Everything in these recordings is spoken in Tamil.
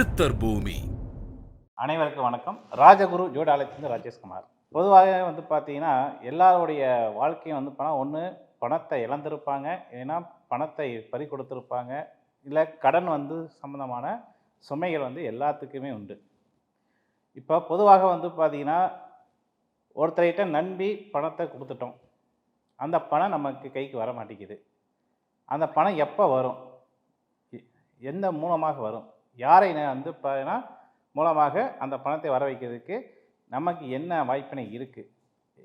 சித்தர் பூமி. அனைவருக்கும் வணக்கம். ராஜகுரு ஜோடாலயத்திலிருந்து ராஜேஷ்குமார். பொதுவாக பார்த்தீங்கன்னா, எல்லாருடைய வாழ்க்கையும் ஒண்ணு பணத்தை இழந்திருப்பாங்க, இல்லைன்னா பணத்தை பறி கொடுத்துருப்பாங்க, இல்லை கடன் சம்மந்தமான சுமைகள் எல்லாத்துக்குமே உண்டு. இப்போ பொதுவாக பார்த்தீங்கன்னா, ஒருத்தர்கிட்ட நம்பி பணத்தை கொடுத்துட்டோம். அந்த பணம் நமக்கு கைக்கு வர மாட்டேங்குது. அந்த பணம் எப்போ வரும்? எந்த மூலமாக வரும்? யாரை பார்த்தீங்கன்னா மூலமாக அந்த பணத்தை வர வைக்கிறதுக்கு நமக்கு என்ன வாய்ப்பினை இருக்குது,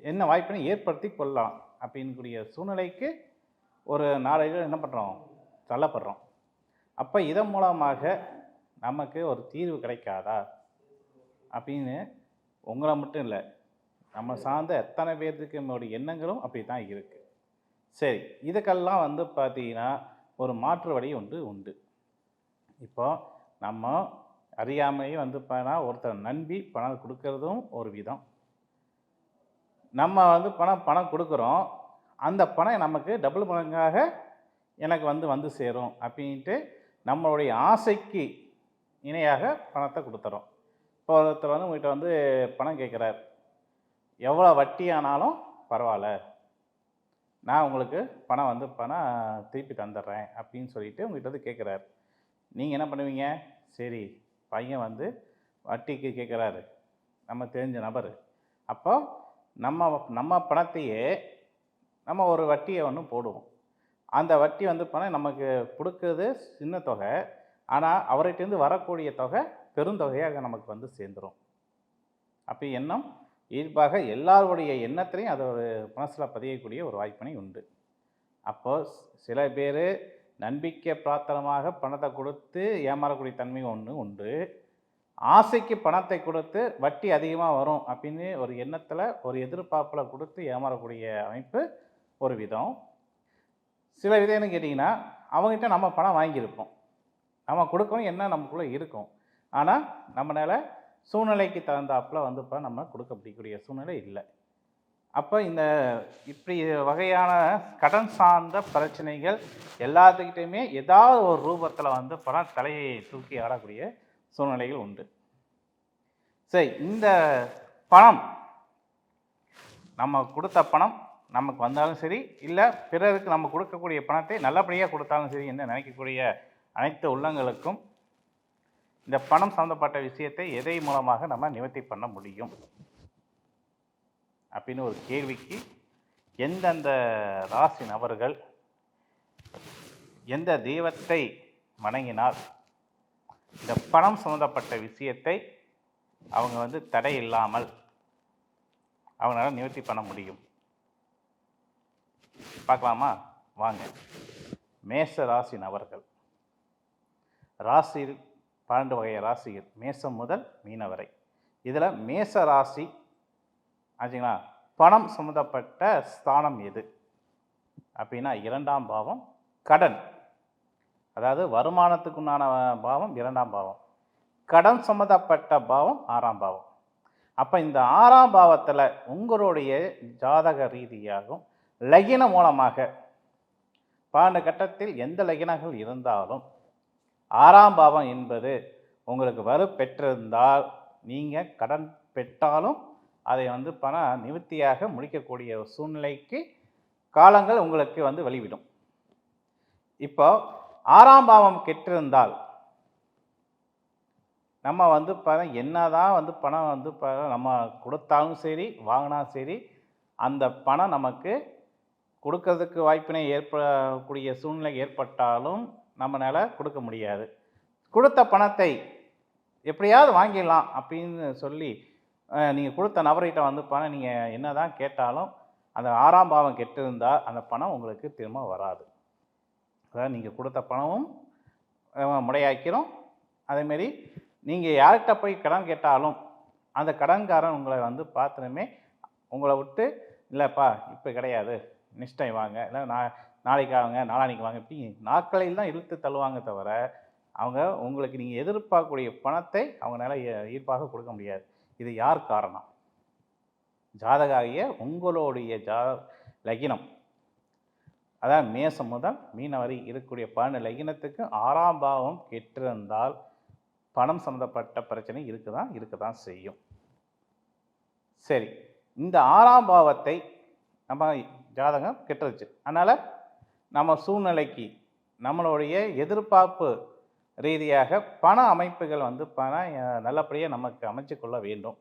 என்ன வாய்ப்பினை ஏற்படுத்தி கொள்ளலாம் அப்படின்னுக்கூடிய சூழ்நிலைக்கு ஒரு நாளையில் என்ன பண்ணுறோம், தள்ளப்படுறோம். அப்போ இதன் மூலமாக நமக்கு ஒரு தீர்வு கிடைக்காதா அப்படின்னு உங்களை மட்டும் இல்லை, நம்ம சார்ந்த எத்தனை பேர்த்துக்கு நம்மளுடைய எண்ணங்களும் அப்படி தான் இருக்குது. சரி, இதுக்கெல்லாம் பார்த்தீங்கன்னா ஒரு மாற்று வழி உண்டு. இப்போ நம்ம அறியாமையே பார்த்தா ஒருத்தர் நம்பி பணம் கொடுக்கறதும் ஒரு விதம். நம்ம பணம் கொடுக்குறோம், அந்த பணம் நமக்கு டபுள் மடங்காக எனக்கு வந்து சேரும் அப்படின்ட்டு நம்மளுடைய ஆசைக்கு இணையாக பணத்தை கொடுத்துறோம். இப்போ ஒருத்தர் உங்கள்கிட்ட பணம் கேட்குறார், எவ்வளோ வட்டி ஆனாலும் பரவாயில்ல, நான் உங்களுக்கு பணம் பணம் திருப்பி தந்துடுறேன் அப்படின்னு சொல்லிட்டு உங்கள்கிட்ட கேட்குறாரு. நீங்கள் என்ன பண்ணுவீங்க? சரி, பையன் வட்டிக்கு கேட்குறாரு, நம்ம தெரிஞ்ச நபர், அப்போ நம்ம பணத்தையே நம்ம ஒரு வட்டியை போடுவோம். அந்த வட்டி பணம் நமக்கு கொடுக்குறது சின்ன தொகை, ஆனால் அவர்கிட்டேருந்து வரக்கூடிய தொகை பெருந்தொகையாக நமக்கு சேர்ந்துடும். அப்போ எண்ணம் ஈர்ப்பாக எல்லாருடைய எண்ணத்திலையும் அது ஒரு மனசில் பதியக்கூடிய ஒரு வாய்ப்பினை உண்டு. அப்போது சில பேர் நம்பிக்கை பிரார்த்தனமாக பணத்தை கொடுத்து ஏமாறக்கூடிய தன்மை உண்டு. ஆசைக்கு பணத்தை கொடுத்து வட்டி அதிகமாக வரும் அப்படின்னு ஒரு எண்ணத்தில் ஒரு எதிர்பார்ப்பில் கொடுத்து ஏமாறக்கூடிய அமைப்பு ஒரு விதம். சில விதம் என்ன கேட்டிங்கன்னா, அவங்ககிட்ட நம்ம பணம் வாங்கியிருப்போம், நம்ம கொடுக்கணும் என்ன நமக்குள்ளே இருக்கும், ஆனால் நம்மளால் சூழ்நிலைக்கு தகுந்தாப்பில் இப்போ நம்ம கொடுக்க முடியக்கூடிய சூழ்நிலை இல்லை. அப்போ இப்படி வகையான கடன் சார்ந்த பிரச்சனைகள் எல்லாத்துக்கிட்டையுமே ஏதாவது ஒரு ரூபத்தில் பணம் தலையை தூக்கி ஆடக்கூடிய சூழ்நிலைகள் உண்டு. சரி, இந்த பணம் நம்ம கொடுத்த பணம் நமக்கு வந்தாலும் சரி, இல்லை பிறருக்கு நம்ம கொடுக்கக்கூடிய பணத்தை நல்லபடியாக கொடுத்தாலும் சரி என்று நினைக்கக்கூடிய அனைத்து உள்ளங்களுக்கும் இந்த பணம் சம்மந்தப்பட்ட விஷயத்தை எதை மூலமாக நம்ம நிவர்த்தி பண்ண முடியும் அப்படின்னு ஒரு கேள்விக்கு எந்தெந்த ராசி நபர்கள் எந்த தெய்வத்தை வணங்கினால் இந்த பணம் சம்மந்தப்பட்ட விஷயத்தை அவங்க தடை இல்லாமல் அவங்களால நிவர்த்தி பண்ண முடியும் பார்க்கலாமா? வாங்க. மேச ராசி நபர்கள். ராசியில் 12 வகை ராசிகள், மேசம் முதல் மீன வரை. இதில் மேச ராசி ஆச்சுங்களா, பணம் சம்மந்தப்பட்ட ஸ்தானம் எது அப்படின்னா 2ஆம் பாவம். கடன், அதாவது வருமானத்துக்குண்டான பாவம் 2ஆம் பாவம். கடன் சம்மந்தப்பட்ட பாவம் 6ஆம் பாவம். அப்போ இந்த 6ஆம் பாவத்தில் உங்களுடைய ஜாதக ரீதியாகவும் லகின மூலமாக 12 கட்டத்தில் எந்த லகினங்கள் இருந்தாலும் 6ஆம் பாவம் என்பது உங்களுக்கு வலு பெற்றிருந்தால் நீங்கள் கடன் பெற்றாலும் அதை பண நிவர்த்தியாக முடிக்கக்கூடிய சூழ்நிலைக்கு காலங்கள் உங்களுக்கு வெளிவிடும். இப்போ 6ஆம் பாவம் கெட்டிருந்தால் நம்ம என்னதான் பணம் நம்ம கொடுத்தாலும் சரி வாங்கினாலும் சரி, அந்த பணம் நமக்கு கொடுக்கறதுக்கு வாய்ப்பினை ஏற்படக்கூடிய சூழ்நிலை ஏற்பட்டாலும் நம்மளால் கொடுக்க முடியாது. கொடுத்த பணத்தை எப்படியாவது வாங்கிடலாம் அப்படின்னு சொல்லி நீங்கள் கொடுத்த நபர்கிட்ட பணம் நீங்கள் என்ன தான் கேட்டாலும் அந்த 6ஆம் பாவம் கெட்டிருந்தால் அந்த பணம் உங்களுக்கு திரும்ப வராது. அதாவது நீங்கள் கொடுத்த பணமும் முடையாக்கிறோம். அதேமாரி நீங்கள் யார்கிட்ட போய் கடன் கேட்டாலும் அந்த கடன்காரன் உங்களை பார்த்துமே உங்களை விட்டு, இல்லைப்பா இப்போ கிடையாது, நெக்ஸ்ட் டைம் வாங்க, இல்லை நாளைக்கு வாங்க, நாளான்னைக்கு வாங்க, இப்படி நாட்களில் தான் இழுத்து தள்ளுவாங்க தவிர அவங்க உங்களுக்கு நீங்கள் எதிர்பார்க்கக்கூடிய பணத்தை அவங்களால ஈர்ப்பாக கொடுக்க முடியாது. இது யார் காரணம்? ஜாதகாகிய உங்களுடைய லகினம். அதான் மேசம் முதல் மீன வரை இருக்கக்கூடிய 12 லகினத்துக்கு 6ஆம் பாவம் கெட்டிருந்தால் பணம் சம்மந்தப்பட்ட பிரச்சனை இருக்க தான் செய்யும். சரி, இந்த 6ஆம் பாவத்தை நம்ம ஜாதகம் கெட்டுருச்சு. அதனால் நம்ம சூழ்நிலைக்கு நம்மளுடைய எதிர்பார்ப்பு ரீதியாக பண அமைப்புகள் வந்து நல்லபடியாக நமக்கு அமைச்சு கொள்ள வேண்டும்.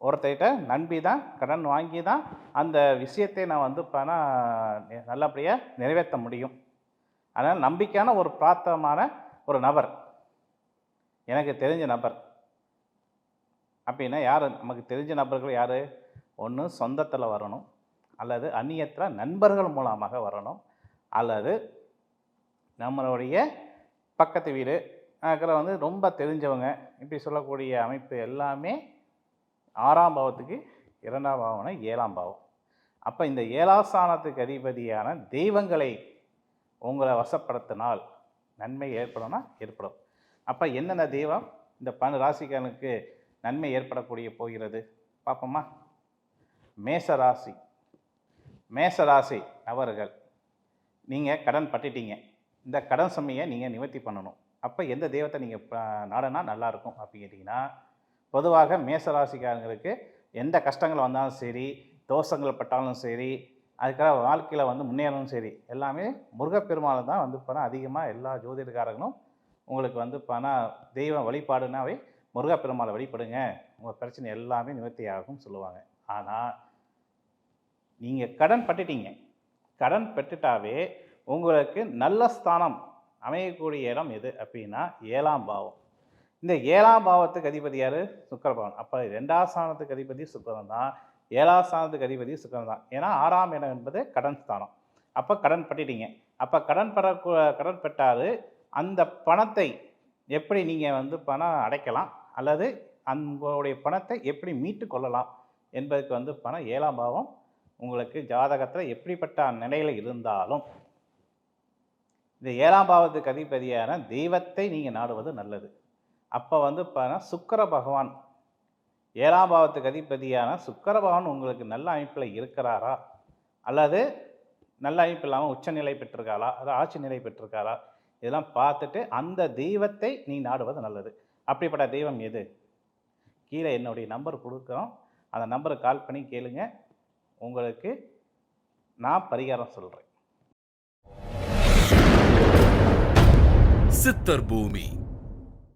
ஒருத்தர்கிட்ட நம்பி தான் கடன் வாங்கி தான் அந்த விஷயத்தை நான் வந்து நல்லபடியாக நிறைவேற்ற முடியும். அதனால் நம்பிக்கையான ஒரு பிரார்த்தமான ஒரு நபர், எனக்கு தெரிஞ்ச நபர் அப்படின்னா யார்? நமக்கு தெரிஞ்ச நபர்கள் யார்? ஒன்று சொந்தத்தில் வரணும், அல்லது அந்நியத்தில் நண்பர்கள் மூலமாக வரணும், அல்லது நம்மளுடைய பக்கத்து வீடு வந்து ரொம்ப தெரிஞ்சவங்க. இப்படி சொல்லக்கூடிய அமைப்பு எல்லாமே 6ஆம் பாவத்துக்கு 2ஆம் பாவம்னா 7ஆம் பாவம். அப்போ இந்த 7ஆம் ஸ்தானத்துக்கு அதிபதியான தெய்வங்களை உங்களை வசப்படுத்தினால் நன்மை ஏற்படும்னா ஏற்படும். அப்போ என்னென்ன தெய்வம் இந்த 12 ராசிக்காரனுக்கு நன்மை ஏற்படக்கூடிய போகிறது பார்ப்போமா? மேசராசி நபர்கள், நீங்கள் கடன் பட்டுட்டீங்க. இந்த கடன் சுமையை நீங்கள் நிவர்த்தி பண்ணணும். அப்போ எந்த தெய்வத்தை நீங்கள் நாடனா நல்லாயிருக்கும் அப்படின்னு கேட்டிங்கன்னா, பொதுவாக மேசராசிக்காரங்களுக்கு எந்த கஷ்டங்கள் வந்தாலும் சரி, தோஷங்கள் பட்டாலும் சரி, அதுக்காக வாழ்க்கையில் வந்து முன்னேறணும் சரி, எல்லாமே முருகப்பெருமாள் தான் வந்து அதிகமாக எல்லா ஜோதிடக்காரங்களும் உங்களுக்கு வந்து தெய்வ வழிபாடுனாவே முருகப்பெருமாளை வழிபடுங்க, உங்கள் பிரச்சனை எல்லாமே நிவர்த்தி ஆகும் சொல்லுவாங்க. ஆனால் நீங்கள் கடன் பட்டுட்டீங்க. கடன் பெற்றுட்டாவே உங்களுக்கு நல்ல ஸ்தானம் அமையக்கூடிய இடம் எது அப்படின்னா 7ஆம் பாவம். இந்த 7ஆம் பாவத்துக்கு அதிபதி யார்? சுக்கிர பகவான். அப்போ 2ஆம் ஸ்தானத்துக்கு அதிபதி சுக்கிரன் தான், 7ஆம் ஸ்தானத்துக்கு அதிபதி சுக்கிரன் தான். ஏன்னா 6ஆம் இடம் என்பது கடன் ஸ்தானம். அப்போ கடன் பட்டிட்டீங்க. அப்போ கடன் பெற்றாரு அந்த பணத்தை எப்படி நீங்கள் வந்து பணம் அடைக்கலாம், அல்லது உங்களுடைய பணத்தை எப்படி மீட்டு கொள்ளலாம் என்பதுக்கு வந்து 7ஆம் பாவம் உங்களுக்கு ஜாதகத்தில் எப்படிப்பட்ட நிலையில் இருந்தாலும் இந்த 7ஆம் பாவத்துக்கு அதிபதியான தெய்வத்தை நீங்கள் நாடுவது நல்லது. அப்போ வந்து சுக்கிர பகவான், 7ஆம் பாவத்துக்கு அதிபதியான சுக்கிர பகவான் உங்களுக்கு நல்ல அமைப்பில் இருக்கிறாரா, அல்லது நல்ல அமைப்பு இல்லாமல் உச்சநிலை பெற்றிருக்காரா, அது ஆட்சி நிலை பெற்றிருக்காரா, இதெல்லாம் பார்த்துட்டு அந்த தெய்வத்தை நீ நாடுவது நல்லது. அப்படிப்பட்ட தெய்வம் எது? கீழே என்னுடைய நம்பர் கொடுக்குறோம், அந்த நம்பருக்கு கால் பண்ணி கேளுங்க, உங்களுக்கு நான் பரிகாரம் சொல்கிறேன். சித்தர் பூமி.